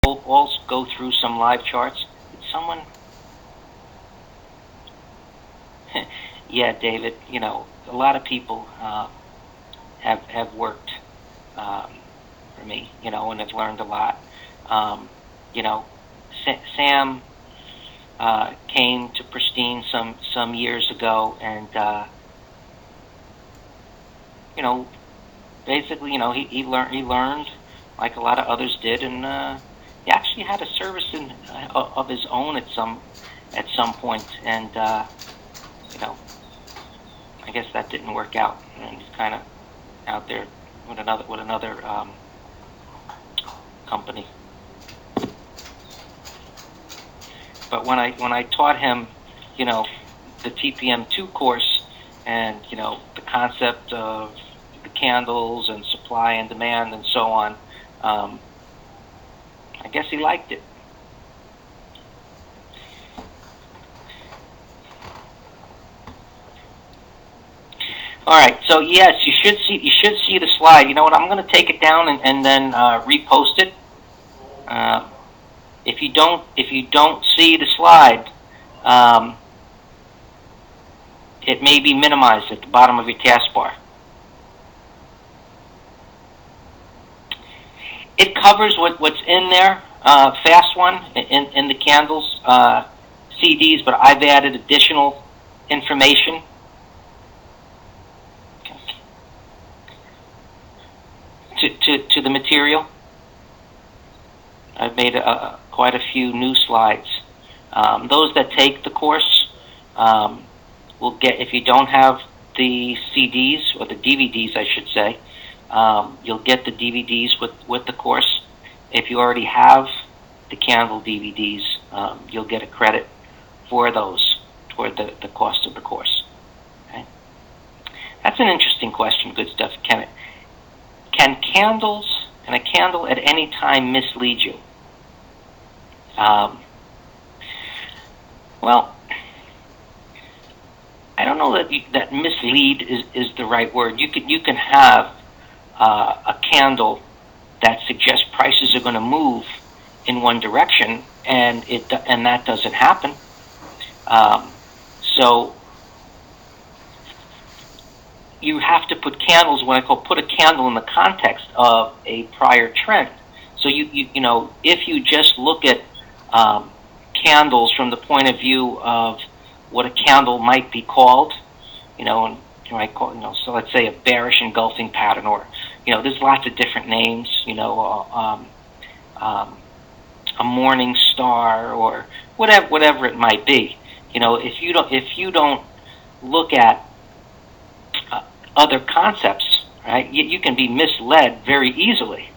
all go through some live charts. Did someone? Yeah, David. A lot of people have worked for me, and have learned a lot. Sam came to Pristine some years ago, and basically, he learned like a lot of others did, and he actually had a service of his own at some point, and I guess that didn't work out, and he's kind of out there with another company. But when I taught him, the TPM2 course, and the concept of the candles and supply and demand and so on, I guess he liked it. All right, so yes, you should see the slide. You know what? I'm going to take it down and then repost it. If you don't see the slide, it may be minimized at the bottom of your taskbar. It covers what's in there, Fast One, in the candles CDs, but I've added additional information. To the material. I've made quite a few new slides. Those that take the course will get, if you don't have the CDs, or the DVDs I should say, you'll get the DVDs with the course. If you already have the candle DVDs, you'll get a credit for those toward the cost of the course. Okay? That's an interesting question. Good stuff. Can a candle at any time mislead you? Well, I don't know that mislead is the right word. You can have a candle that suggests prices are going to move in one direction, and that doesn't happen. So you have to put candles, what I call put a candle in the context of a prior trend. So if you just look at candles from the point of view of what a candle might be called, and you might call, so let's say a bearish engulfing pattern, or there's lots of different names, a morning star, or whatever it might be. If you don't look at other concepts, right? You can be misled very easily,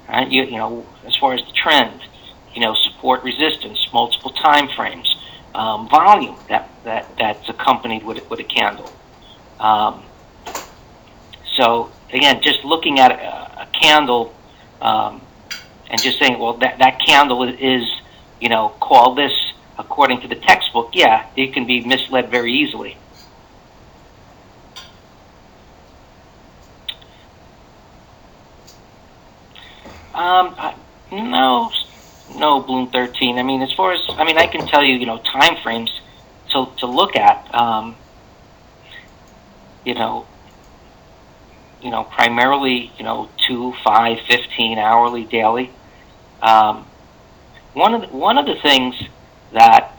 right? As far as the trend, support, resistance, multiple time frames, volume that's accompanied with a candle. So again, just looking at a candle and just saying, well, that candle is call this according to the textbook. Yeah, it can be misled very easily. No, Bloom 13. As far as I can tell you, time frames to look at. Primarily, 2, 5, 15, hourly, daily. One of the things that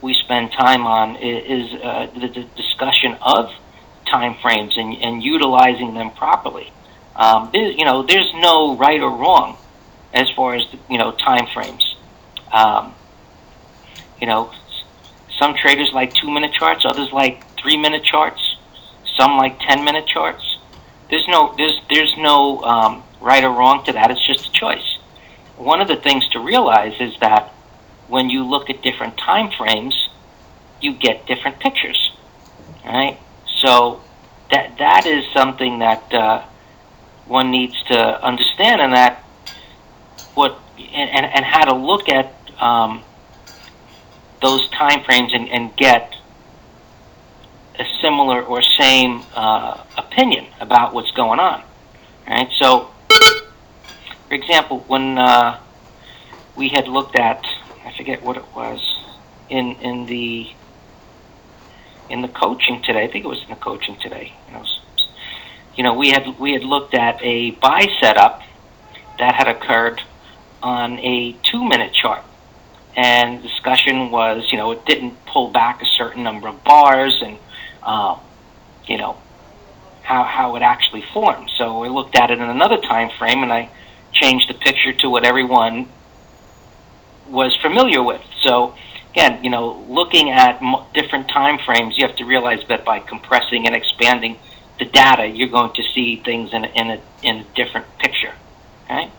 we spend time on is the discussion of time frames and utilizing them properly. There's no right or wrong as far as time frames. Some traders like 2-minute charts, others like 3-minute charts, some like 10-minute charts. There's no right or wrong to that. It's just a choice. One of the things to realize is that when you look at different time frames, you get different pictures. Right? So that is something that one needs to understand, and that and how to look at those time frames and get a similar or same opinion about what's going on. Right? So, for example, when we had looked at, I forget what it was, in the coaching today. I think it was in the coaching today. We had looked at a buy setup that had occurred on a 2-minute chart, and the discussion was, it didn't pull back a certain number of bars, and how it actually formed. So I looked at it in another time frame, and I changed the picture to what everyone was familiar with. So again, looking at different time frames, you have to realize that by compressing and expanding the data, you're going to see things in a different picture. Okay.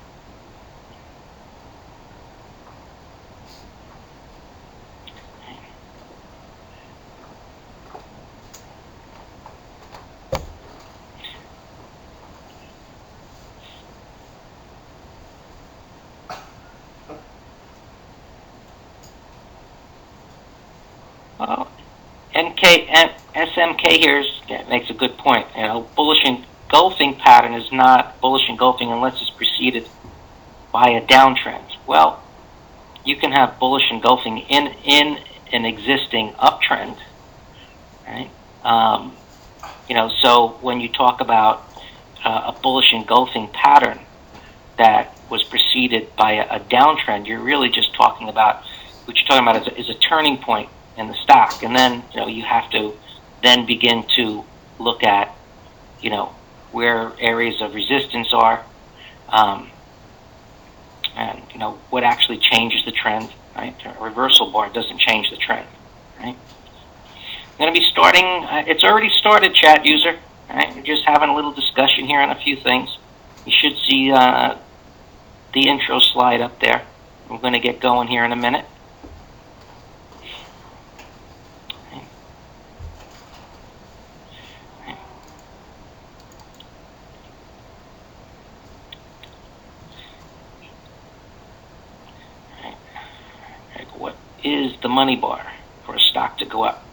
SMK here makes a good point. Bullish engulfing pattern is not bullish engulfing unless it's preceded by a downtrend. Well, you can have bullish engulfing in an existing uptrend, right? So when you talk about a bullish engulfing pattern that was preceded by a downtrend, you're really just talking about, what you're talking about is a turning point in the stock, and then you have to then begin to look at where areas of resistance are, and what actually changes the trend. Right, a reversal bar doesn't change the trend. Right, I'm going to be starting. It's already started, chat user. Right, we're just having a little discussion here on a few things. You should see the intro slide up there. We're going to get going here in a minute. Is the money bar for a stock to go up?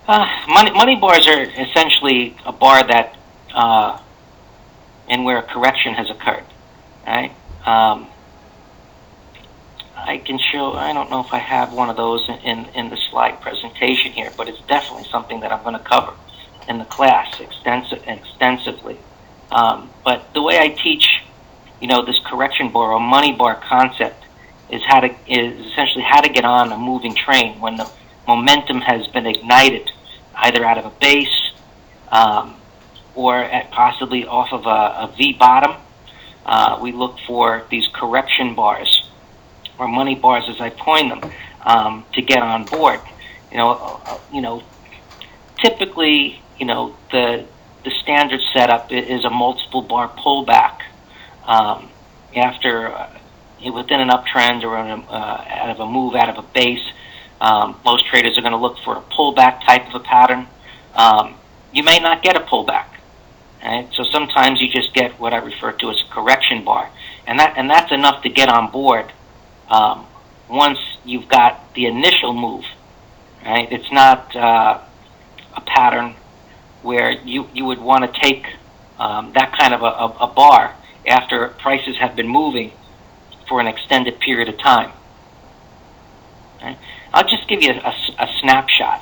Money bars are essentially a bar that and where a correction has occurred. Right? I can show. I don't know if I have one of those in the slide presentation here, but it's definitely something that I'm going to cover in the class extensively. But the way I teach, this correction bar or money bar concept is essentially how to get on a moving train when the momentum has been ignited, either out of a base or at possibly off of a V bottom. We look for these correction bars or money bars, as I coin them, to get on board. Typically, the standard setup is a multiple bar pullback after. Within an uptrend or out of a move out of a base. Most traders are going to look for a pullback type of a pattern. You may not get a pullback. Right? So sometimes you just get what I refer to as a correction bar. And that's enough to get on board once you've got the initial move. Right? It's not a pattern where you would want to take that kind of a bar after prices have been moving for an extended period of time. Okay? I'll just give you a snapshot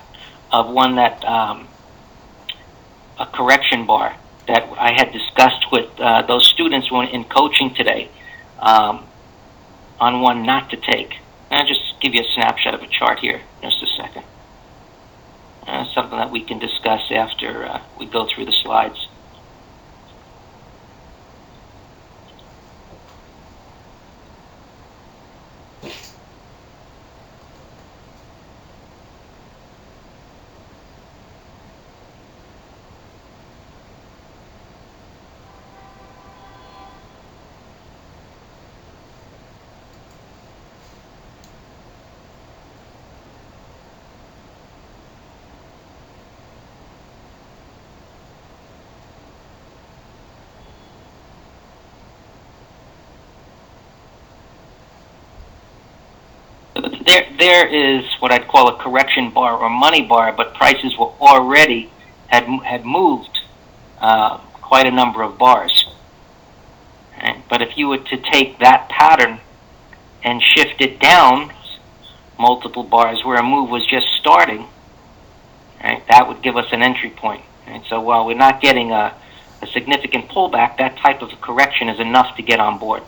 of one that, a correction bar that I had discussed with those students in coaching today on one not to take. And I'll just give you a snapshot of a chart here in just a second. Something that we can discuss after we go through the slides. There is what I'd call a correction bar or money bar, but prices were already had moved quite a number of bars. Right? But if you were to take that pattern and shift it down multiple bars where a move was just starting, right, that would give us an entry point. Right? So while we're not getting a significant pullback, that type of correction is enough to get on board.